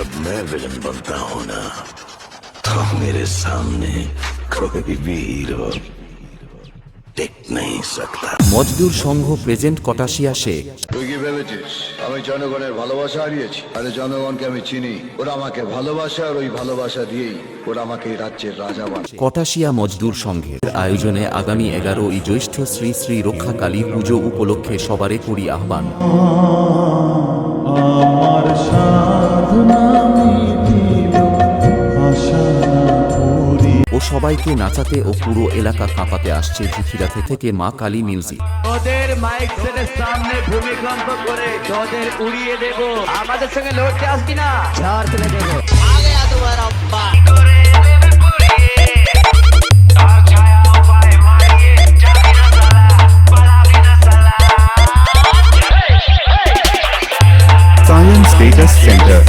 जब मैं विलन बनता हूं ना तो मेरे सामने कोई भी हीरो टिक नहीं सकता। মজদুর সংঘ প্রেজেন্ট কটাশিয়া শেখ। তুই কি ভেবেছিস আমি জনগণের ভালোবাসা হারিয়েছি? আরে জনগণকে আমি চিনি, ওরা আমাকে ভালোবাসে আর ওই ভালোবাসা দিয়েই ওরা আমাকে এই রাজ্যের রাজা বানায়। কটাশিয়া মজদুর সংঘের আয়োজনে আগামী 11ই জ্যৈষ্ঠ শ্রী শ্রী রক্ষা কালী পুজো উপলক্ষে সবারে করি আহ্বান। আমার সাধনা মিটিল আশা পুরি ও সবাইকে নাচাতে ও পুরো এলাকা কাঁপাতে আসছে ঝুঁকিরাতে থেকে মা কালী মিউজিক। তোদের মাইক সেটের সামনে ভূমিকম্প করে তোদের উড়িয়ে দেব। আমাদের সঙ্গে লড়তে আসবি না, ঝাড় তুলে দেব। Science Data Center